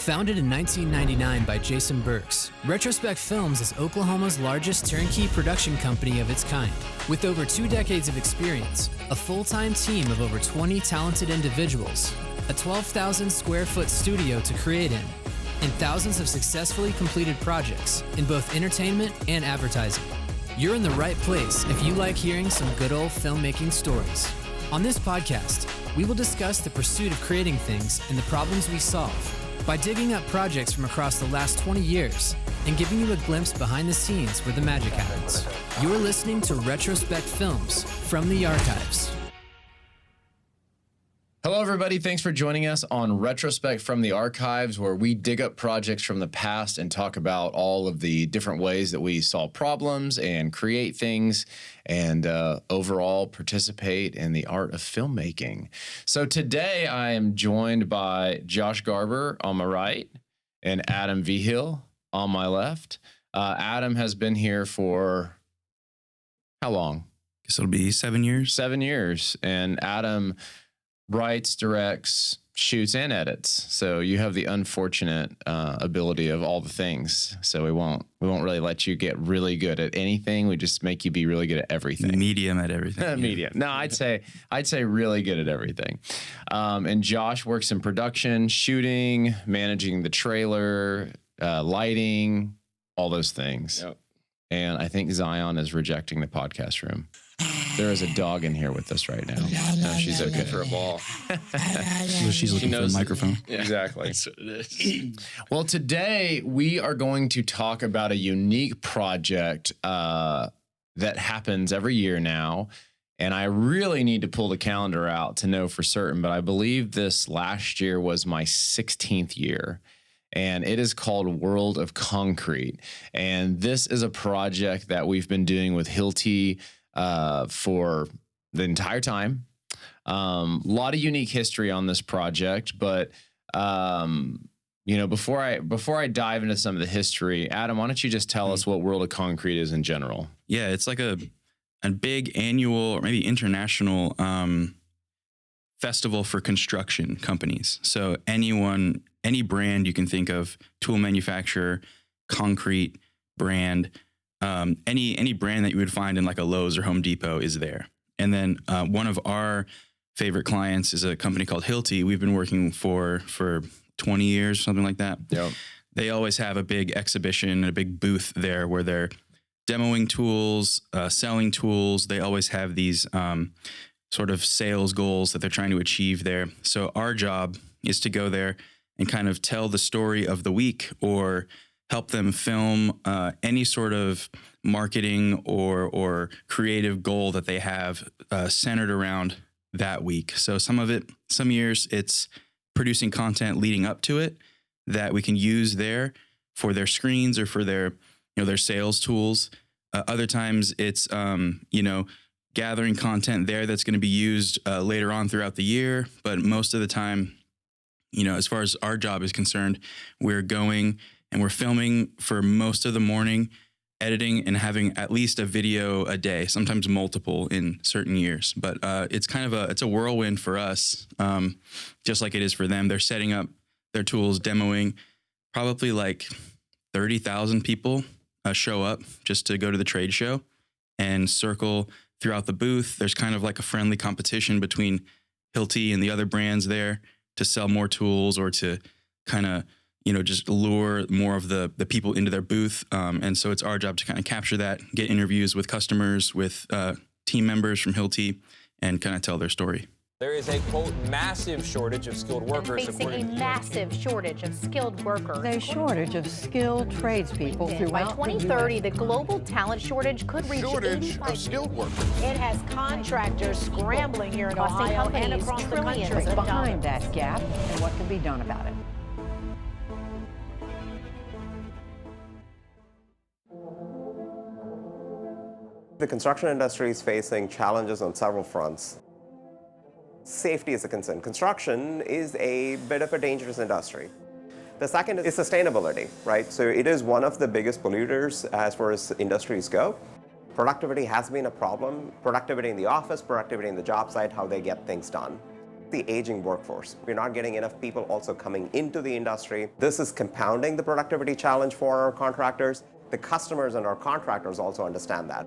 Founded in 1999 by Jason Burks, Retrospec Films is Oklahoma's largest turnkey production company of its kind. With over 2 decades of experience, a full-time team of over 20 talented individuals, a 12,000 square foot studio to create in, and thousands of successfully completed projects in both entertainment and advertising. You're in the right place if you like hearing some good old filmmaking stories. On this podcast, we will discuss the pursuit of creating things and the problems we solve by digging up projects from across the last 20 years and giving you a glimpse behind the scenes where the magic happens. You're listening to Retrospec Films from the Archives. Hello, everybody. Thanks for joining us on Retrospec from the Archives, where we dig up projects from the past and talk about all of the different ways that we solve problems and create things and overall participate in the art of filmmaking. So today I am joined by Josh Garber on my right and Adam Vigil on my left. Adam has been here for how long? Guess it'll be 7 years. 7 years. And Adam writes, directs, shoots, and edits. So you have the unfortunate ability of all the things. So we won't really let you get really good at anything. We just make you be really good at everything. Medium at everything. Medium. No, I'd say really good at everything. And Josh works in production, shooting, managing the trailer, lighting, all those things. Yep. And I think Zion is rejecting the podcast room. There is a dog in here with us right now. No, she's okay for a ball. So she's looking for a microphone. Yeah, exactly. That's what it is. Well, today we are going to talk about a unique project that happens every year now. And I really need to pull the calendar out to know for certain, but I believe this last year was my 16th year. And it is called World of Concrete. And this is a project that we've been doing with Hilti for the entire time. A lot of unique history on this project, but before I dive into some of the history, Adam, why don't you just tell us what World of Concrete is in general? Yeah, it's like a big annual or maybe international festival for construction companies. So any brand you can think of, tool manufacturer, concrete brand, any brand that you would find in like a Lowe's or Home Depot is there. And then one of our favorite clients is a company called Hilti. We've been working for 20 years, something like that. Yep. They always have a big exhibition, a big booth there where they're demoing tools, selling tools. They always have these sort of sales goals that they're trying to achieve there. So our job is to go there and kind of tell the story of the week or help them film any sort of marketing or creative goal that they have centered around that week. So some years it's producing content leading up to it that we can use there for their screens or for their sales tools. Other times it's gathering content there that's going to be used later on throughout the year. But most of the time, as far as our job is concerned, we're going and we're filming for most of the morning, editing and having at least a video a day, sometimes multiple in certain years. But it's a whirlwind for us, just like it is for them. They're setting up their tools, demoing. Probably like 30,000 people show up just to go to the trade show and circle throughout the booth. There's kind of like a friendly competition between Hilti and the other brands there to sell more tools or to kind of just lure more of the people into their booth. And so it's our job to kind of capture that, get interviews with customers, with team members from Hilti, and kind of tell their story. There is a, quote, massive shortage of skilled workers. Facing a massive shortage of skilled workers. A shortage of skilled tradespeople throughout By 2030, the global talent shortage could reach Shortage of skilled workers. It has contractors scrambling here in Ohio and across the country. What's behind that gap and what can be done about it? The construction industry is facing challenges on several fronts. Safety is a concern. Construction is a bit of a dangerous industry. The second is sustainability, right? So it is one of the biggest polluters as far as industries go. Productivity has been a problem. Productivity in the office, productivity in the job site, how they get things done. the aging workforce. We're not getting enough people also coming into the industry. This is compounding the productivity challenge for our contractors. The customers and our contractors also understand that.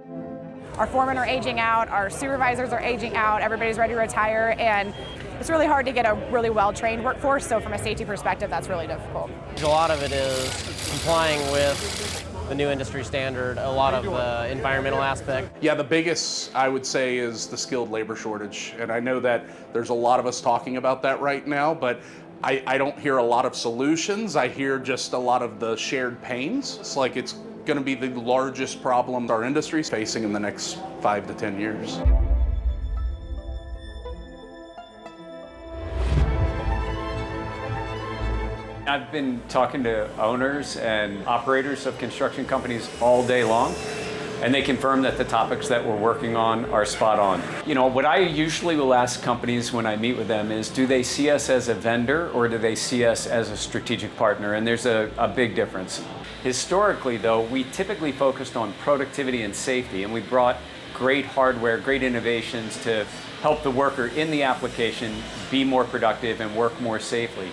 Our foremen are aging out, our supervisors are aging out, everybody's ready to retire, and it's really hard to get a really well-trained workforce, so from a safety perspective, that's really difficult. A lot of it is complying with the new industry standard, a lot of the environmental aspect. Yeah, the biggest, I would say, is the skilled labor shortage. And I know that there's a lot of us talking about that right now, but I don't hear a lot of solutions. I hear just a lot of the shared pains. It's like it's going to be the largest problem our industry is facing in the next 5 to 10 years. I've been talking to owners and operators of construction companies all day long, and they confirm that the topics that we're working on are spot on. You know, what I usually will ask companies when I meet with them is, do they see us as a vendor or do they see us as a strategic partner? And there's a big difference. Historically, though, we typically focused on productivity and safety, and we brought great hardware, great innovations to help the worker in the application be more productive and work more safely.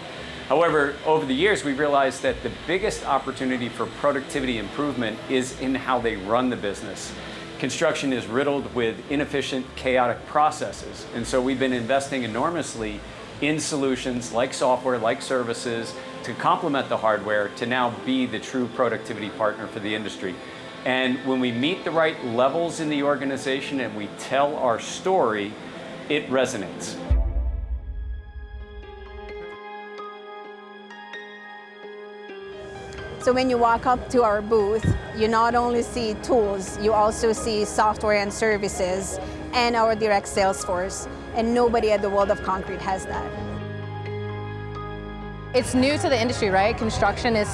However, over the years, we realized that the biggest opportunity for productivity improvement is in how they run the business. Construction is riddled with inefficient, chaotic processes, and so we've been investing enormously in solutions like software, like services, to complement the hardware to now be the true productivity partner for the industry. And when we meet the right levels in the organization and we tell our story, it resonates. So when you walk up to our booth, you not only see tools, you also see software and services and our direct sales force. And nobody at the World of Concrete has that. It's new to the industry, right? Construction is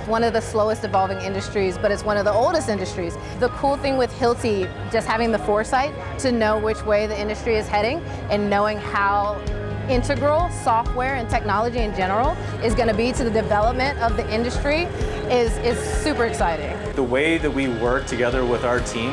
one of the slowest evolving industries, but it's one of the oldest industries. The cool thing with Hilti, just having the foresight to know which way the industry is heading and knowing how integral software and technology in general is going to be to the development of the industry is super exciting. The way that we work together with our team,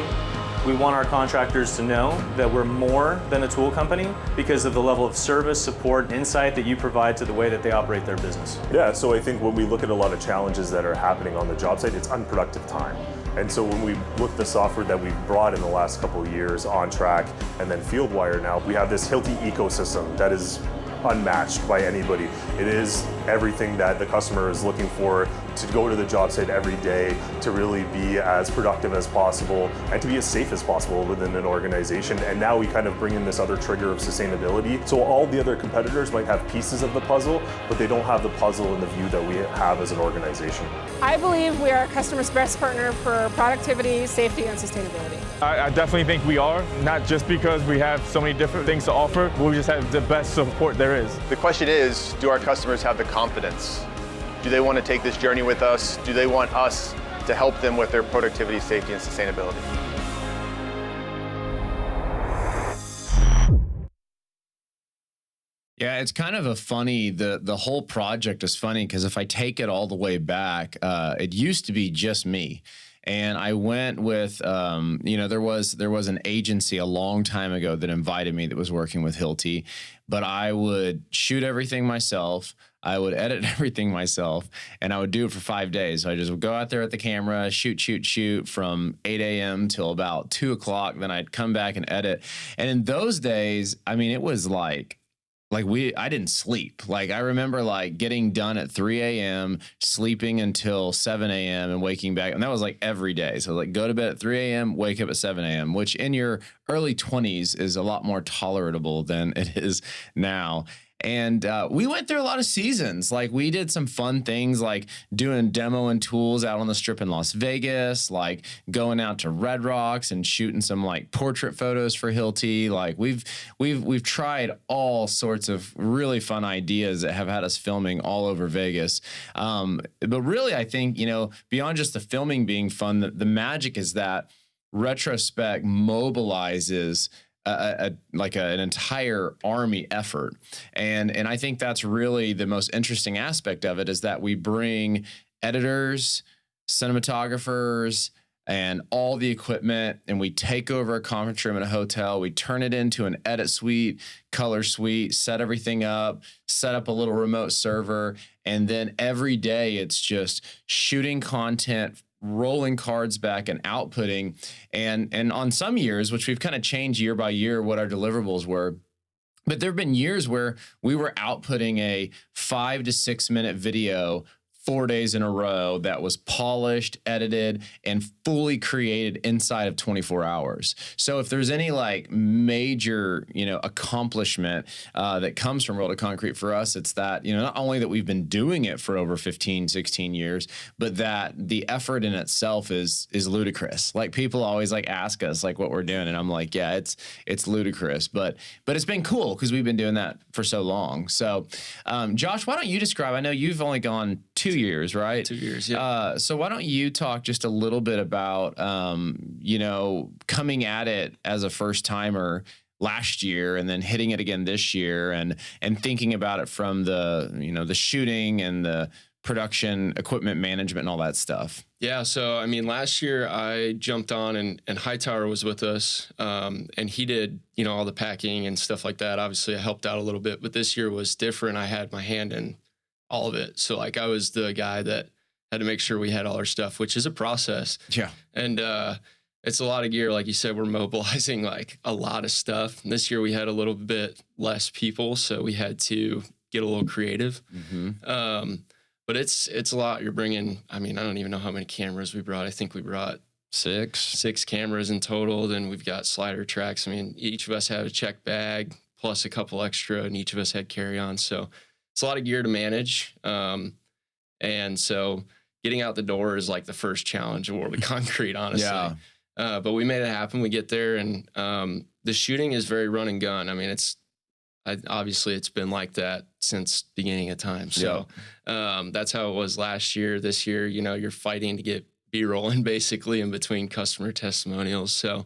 we want our contractors to know that we're more than a tool company because of the level of service, support, and insight that you provide to the way that they operate their business. Yeah, so I think when we look at a lot of challenges that are happening on the job site, it's unproductive time. And so when we look at the software that we've brought in the last couple of years, On Track and then FieldWire now, we have this Hilti ecosystem that is unmatched by anybody. It is everything that the customer is looking for to go to the job site every day, to really be as productive as possible and to be as safe as possible within an organization. And now we kind of bring in this other trigger of sustainability. So all the other competitors might have pieces of the puzzle, but they don't have the puzzle in the view that we have as an organization. I believe we are a customer's best partner for productivity, safety, and sustainability. I definitely think we are, not just because we have so many different things to offer, but we just have the best support there is. The question is, do our customers have the confidence? Do they want to take this journey with us? Do they want us to help them with their productivity, safety, and sustainability? Yeah, it's kind of a funny, the whole project is funny because if I take it all the way back, it used to be just me. And I went with, there was an agency a long time ago that invited me that was working with Hilti, but I would shoot everything myself. I would edit everything myself, and I would do it for 5 days. So I just would go out there at the camera, shoot from 8 a.m. till about 2 o'clock. Then I'd come back and edit. And in those days, I mean, it was I didn't sleep. Like, I remember getting done at 3 a.m., sleeping until 7 a.m. and waking back. And that was every day. So go to bed at 3 a.m., wake up at 7 a.m., which in your early 20s is a lot more tolerable than it is now. And we went through a lot of seasons. We did some fun things like doing demo and tools out on the strip in Las Vegas, going out to Red Rocks and shooting some portrait photos for Hilti. We've tried all sorts of really fun ideas that have had us filming all over Vegas. But really, I think, beyond just the filming being fun, the magic is that Retrospec mobilizes an entire army effort. And I think that's really the most interesting aspect of it, is that we bring editors, cinematographers, and all the equipment, and we take over a conference room in a hotel. We turn it into an edit suite, color suite, set everything up, set up a little remote server, and then every day it's just shooting content, rolling cards back and outputting. And on some years, which we've kind of changed year by year what our deliverables were, but there have been years where we were outputting a 5 to 6 minute video 4 days in a row that was polished, edited, and fully created inside of 24 hours. So if there's any like major, accomplishment that comes from World of Concrete for us, it's that, not only that we've been doing it for over 15, 16 years, but that the effort in itself is ludicrous. Like people always like ask us like what we're doing, and I'm like, yeah, it's ludicrous, but it's been cool because we've been doing that for so long. So Josh, why don't you describe, I know you've only gone 2 years, right? 2 years, yeah. So why don't you talk just a little bit about, coming at it as a first timer last year and then hitting it again this year and thinking about it from the, the shooting and the production, equipment management and all that stuff. Yeah. So, I mean, last year I jumped on and Hightower was with us and he did, all the packing and stuff like that. Obviously I helped out a little bit, but this year was different. I had my hand in all of it. So like I was the guy that had to make sure we had all our stuff, which is a process. Yeah. And it's a lot of gear. Like you said, we're mobilizing like a lot of stuff. And this year we had a little bit less people, so we had to get a little creative. Mm-hmm. But it's a lot. You're bringing, I mean, I don't even know how many cameras we brought. I think we brought six cameras in total. Then we've got slider tracks. I mean, each of us had a check bag plus a couple extra, and each of us had carry-on. So it's a lot of gear to manage. And so getting out the door is like the first challenge of World of Concrete, honestly. Yeah. But we made it happen. We get there, and the shooting is very run and gun. I mean, obviously it's been like that since beginning of time. So that's how it was last year. This year, you're fighting to get B-roll in basically in between customer testimonials. So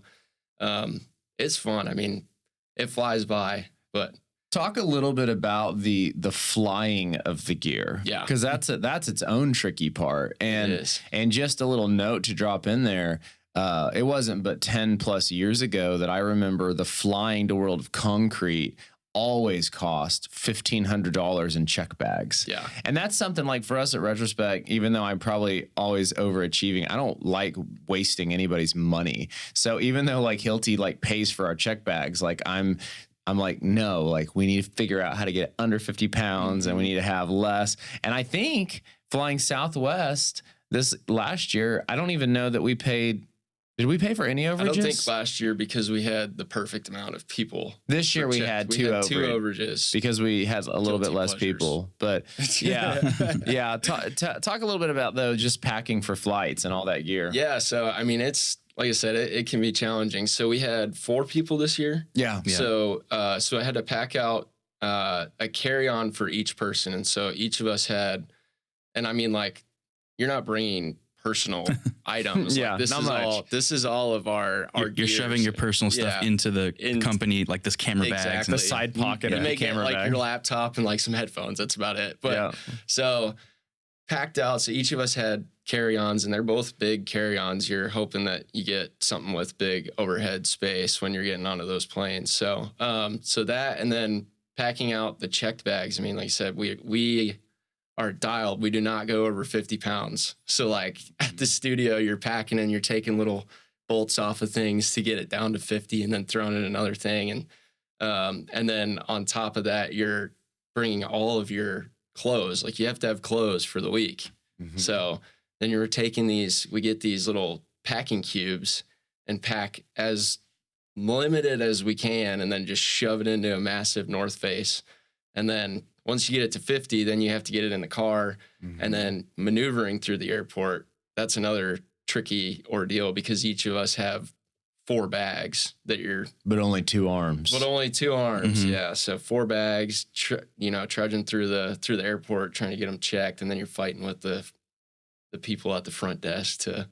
it's fun. I mean, it flies by, but talk a little bit about the flying of the gear. Yeah. Because that's its own tricky part. And just a little note to drop in there. It wasn't but 10 plus years ago that I remember the flying to World of Concrete always cost $1,500 in check bags. Yeah. And that's something like for us at Retrospec, even though I'm probably always overachieving, I don't like wasting anybody's money. So even though like Hilti like pays for our check bags, like I'm like, no, like we need to figure out how to get under 50 pounds and we need to have less. And I think flying Southwest this last year, I don't even know that we paid. Did we pay for any overages? I don't think last year because we had the perfect amount of people. This year we had two overages because we had a little bit less people. But yeah, talk a little bit about though just packing for flights and all that gear. Yeah, so I mean it's like I said, it can be challenging. So we had 4 people this year. Yeah. So I had to pack out a carry-on for each person, and so each of us had, and I mean like you're not bringing personal items. Yeah, like this is all of our You're shoving your personal stuff into the company, like this camera bags, the side pocket of the camera like bag. your laptop and like some headphones. That's about it. But so packed out. So each of us had carry-ons, and they're both big carry-ons. You're hoping that you get something with big overhead space when you're getting onto those planes. So so that, and then packing out the checked bags. I mean, like I said, we are dialed. We do not go over 50 pounds. So like at the studio, you're packing and you're taking little bolts off of things to get it down to 50 and then throwing in another thing. And then on top of that, you're bringing all of your clothes. Like you have to have clothes for the week. Mm-hmm. So then you're taking we get these little packing cubes and pack as limited as we can and then just shove it into a massive North Face. And then once you get it to 50, then you have to get it in the car. Mm-hmm. And then maneuvering through the airport, that's another tricky ordeal because each of us have 4 bags that but only 2 arms. Mm-hmm. Yeah. So 4 bags, trudging through the airport, trying to get them checked. And then you're fighting with the people at the front desk to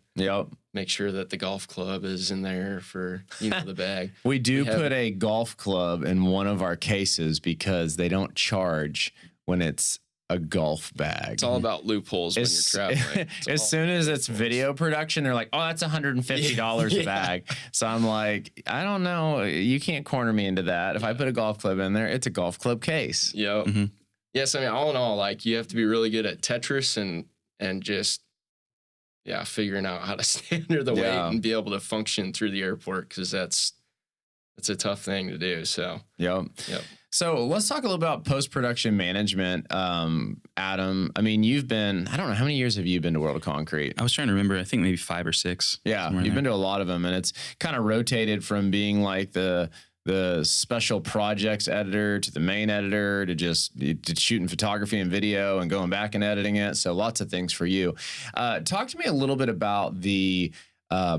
make sure that the golf club is in there for, the bag. We put a golf club in one of our cases because they don't charge when it's a golf bag. It's all about loopholes when you're traveling. As soon as it's video production, they're like, oh, that's $150 a bag. So I'm like, I don't know. You can't corner me into that. If I put a golf club in there, it's a golf club case. Yep. Yes, I mean, all in all, like, you have to be really good at Tetris and just, figuring out how to stay under the weight and be able to function through the airport, because that's a tough thing to do. So, Yep. So let's talk a little about post-production management. Adam, I mean, I don't know, how many years have you been to World of Concrete? I was trying to remember, I think maybe 5 or 6. Yeah, you've been to a lot of them, and it's kind of rotated from being like the special projects editor to the main editor to shooting photography and video and going back and editing it. So lots of things for you. Talk to me a little bit about the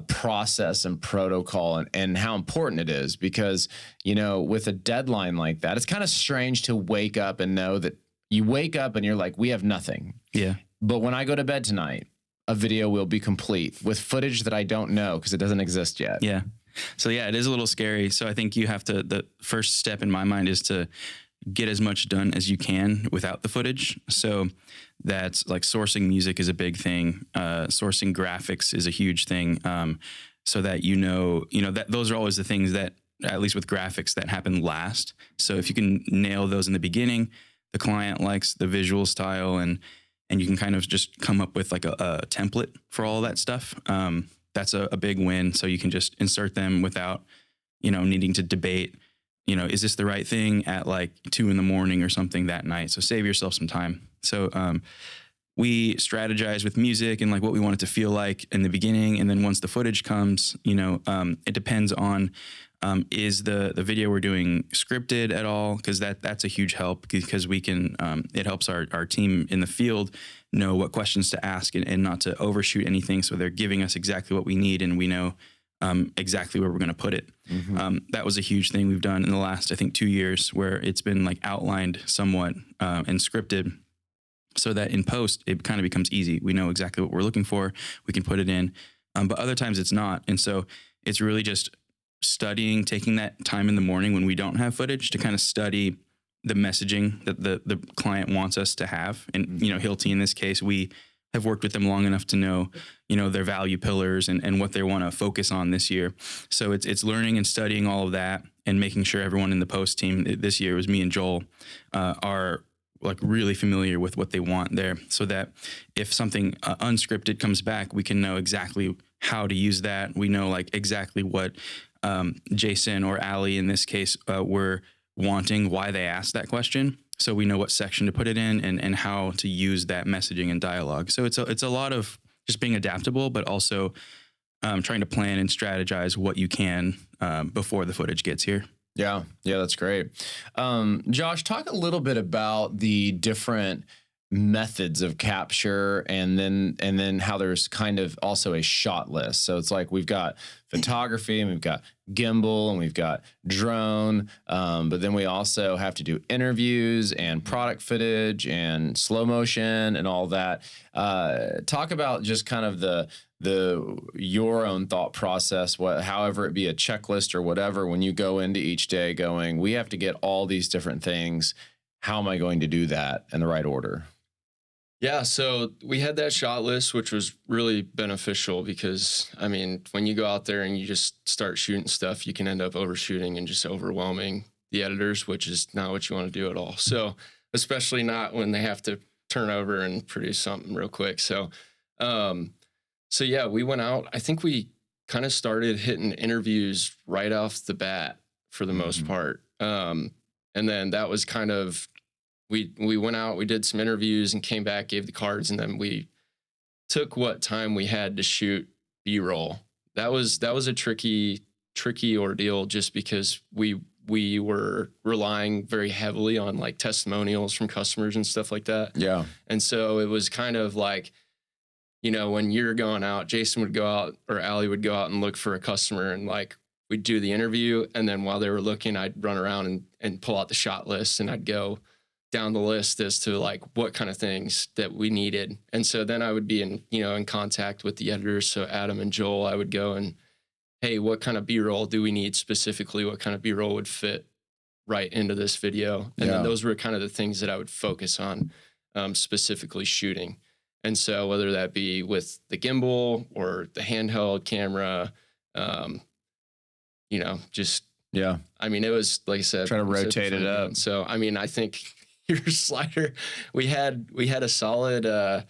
process and protocol and how important it is, because, with a deadline like that, it's kind of strange to wake up and know that you wake up and you're like, we have nothing. Yeah. But when I go to bed tonight, a video will be complete with footage that I don't know because it doesn't exist yet. Yeah. So it is a little scary. So I think the first step in my mind is to get as much done as you can without the footage. So that's like sourcing music is a big thing. Sourcing graphics is a huge thing. So that, that those are always the things that, at least with graphics, that happen last. So if you can nail those in the beginning, the client likes the visual style, and you can kind of just come up with like a template for all that stuff. That's a big win. So you can just insert them without, needing to debate, is this the right thing at like 2 a.m. or something that night? So save yourself some time. So we strategize with music and like what we want it to feel like in the beginning. And then once the footage comes, it depends on, is the video we're doing scripted at all? Because that's a huge help, because we can, it helps our team in the field know what questions to ask and not to overshoot anything. So they're giving us exactly what we need, and we know exactly where we're going to put it. That was a huge thing we've done in the last, I think, 2 years, where it's been like outlined somewhat and scripted, so that in post, it kind of becomes easy. We know exactly what we're looking for. We can put it in, but other times it's not. And so it's really just studying, taking that time in the morning when we don't have footage to kind of study the messaging that the client wants us to have. And, Hilti, in this case, we have worked with them long enough to know, their value pillars and what they want to focus on this year. So it's learning and studying all of that and making sure everyone in the post team, this year it was me and Joel, are like really familiar with what they want there, so that if something unscripted comes back, we can know exactly how to use that. We know like exactly what Jason or Allie in this case were wanting, why they asked that question. So we know what section to put it in and how to use that messaging and dialogue. So it's a lot of just being adaptable, but also trying to plan and strategize what you can before the footage gets here. Yeah, that's great. Josh, talk a little bit about the different methods of capture, and then how there's kind of also a shot list. So it's like we've got photography, and we've got gimbal, and we've got drone, but then we also have to do interviews and product footage and slow motion and all that. Talk about just kind of your own thought process, however it be a checklist or whatever, when you go into each day going, we have to get all these different things. How am I going to do that in the right order? Yeah, so we had that shot list, which was really beneficial, because, I mean, when you go out there and you just start shooting stuff, you can end up overshooting and just overwhelming the editors, which is not what you want to do at all. So especially not when they have to turn over and produce something real quick. So yeah, we went out. I think we kind of started hitting interviews right off the bat for the most part. And then that was kind of, we went out, we did some interviews and came back, gave the cards, and then we took what time we had to shoot B-roll. That was a tricky ordeal, just because we were relying very heavily on like testimonials from customers and stuff like that. Yeah. And so it was kind of like, when you're going out, Jason would go out, or Allie would go out and look for a customer, and like we'd do the interview, and then while they were looking, I'd run around and pull out the shot list, and I'd go down the list as to like what kind of things that we needed. And so then I would be in contact with the editors. So Adam and Joel, I would go and, hey, what kind of B-roll do we need specifically? What kind of B-roll would fit right into this video? And then those were kind of the things that I would focus on. specifically shooting. And so whether that be with the gimbal or the handheld camera, just, I mean, it was, like I said, try to rotate it up. So, I mean, I think your slider, we had a solid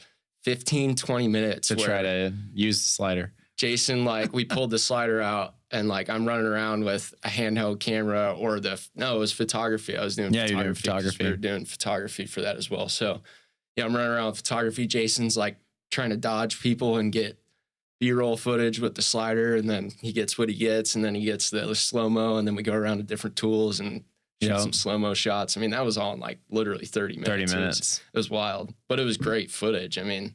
15, 20 minutes to try to use the slider. Jason, like, we pulled the slider out and like I'm running around with a handheld camera or it was photography. I was doing photography. You're doing photography. We were doing photography for that as well. So yeah, I'm running around with photography. Jason's like trying to dodge people and get B-roll footage with the slider, and then he gets what he gets, and then he gets the slow-mo, and then we go around to different tools and shoot some slow-mo shots. I mean, that was all in like literally 30 minutes. 30 minutes. It was wild, but it was great footage. I mean,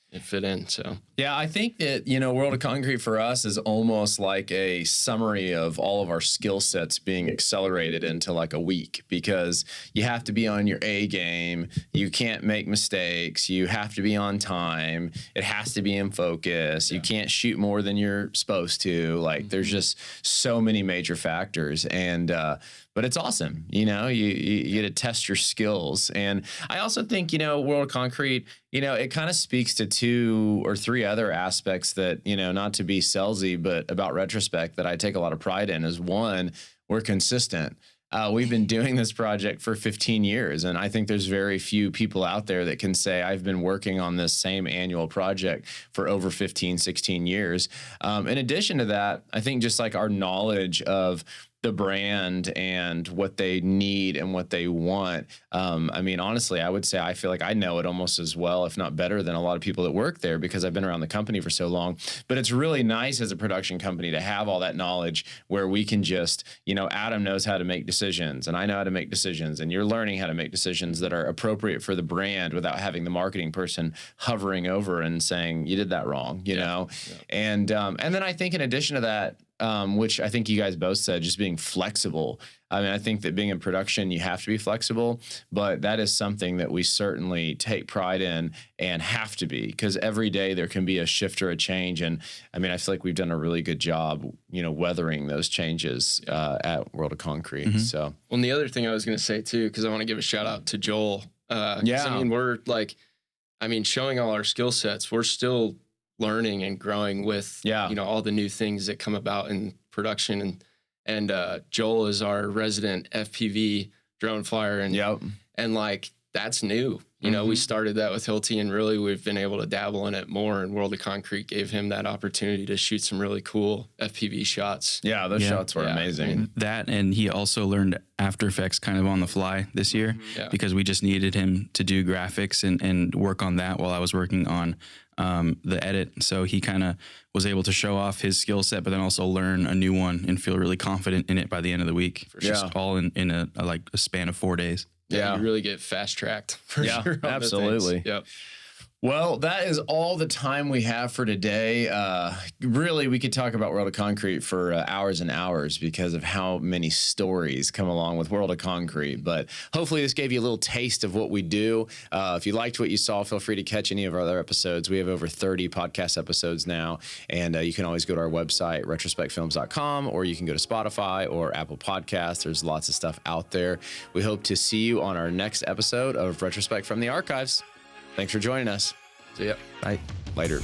it fit in. So yeah, I think that, World of Concrete for us is almost like a summary of all of our skill sets being accelerated into like a week, because you have to be on your A game. You can't make mistakes. You have to be on time. It has to be in focus. You can't shoot more than you're supposed to. Like there's just so many major factors. And, but it's awesome. You get to test your skills. And I also think, World of Concrete, it kind of speaks to 2 or 3 other aspects that, not to be salesy, but about Retrospec that I take a lot of pride in is, one, we're consistent. We've been doing this project for 15 years, and I think there's very few people out there that can say I've been working on this same annual project for over 15, 16 years. In addition to that, I think just like our knowledge of the brand and what they need and what they want. I mean, honestly, I would say I feel like I know it almost as well, if not better, than a lot of people that work there, because I've been around the company for so long. But it's really nice as a production company to have all that knowledge where we can just, Adam knows how to make decisions and I know how to make decisions, and you're learning how to make decisions that are appropriate for the brand without having the marketing person hovering over and saying, you did that wrong, know? And then I think in addition to that, which I think you guys both said, just being flexible. I mean, I think that being in production, you have to be flexible, but that is something that we certainly take pride in and have to be, because every day there can be a shift or a change. And I mean, I feel like we've done a really good job, weathering those changes at World of Concrete. Mm-hmm. So, well, and the other thing I was going to say too, because I want to give a shout out to Joel. I mean, we're like, showing all our skill sets, we're still learning and growing with all the new things that come about in production, and Joel is our resident FPV drone flyer, and like that's new. We started that with Hilti, and really we've been able to dabble in it more, and World of Concrete gave him that opportunity to shoot some really cool FPV shots. Yeah, those shots were amazing. I mean, that, and he also learned After Effects kind of on the fly this year, because we just needed him to do graphics and work on that while I was working on the edit. So he kind of was able to show off his skill set, but then also learn a new one and feel really confident in it by the end of the week. Just all in a span of 4 days. Yeah, you really get fast tracked for sure. Absolutely. Yep. Well, that is all the time we have for today. Really, we could talk about World of Concrete for hours and hours because of how many stories come along with World of Concrete. But hopefully this gave you a little taste of what we do. If you liked what you saw, feel free to catch any of our other episodes. We have over 30 podcast episodes now, and you can always go to our website, retrospecfilms.com, or you can go to Spotify or Apple Podcasts. There's lots of stuff out there. We hope to see you on our next episode of Retrospec from the Archives. Thanks for joining us. See ya. Bye. Later.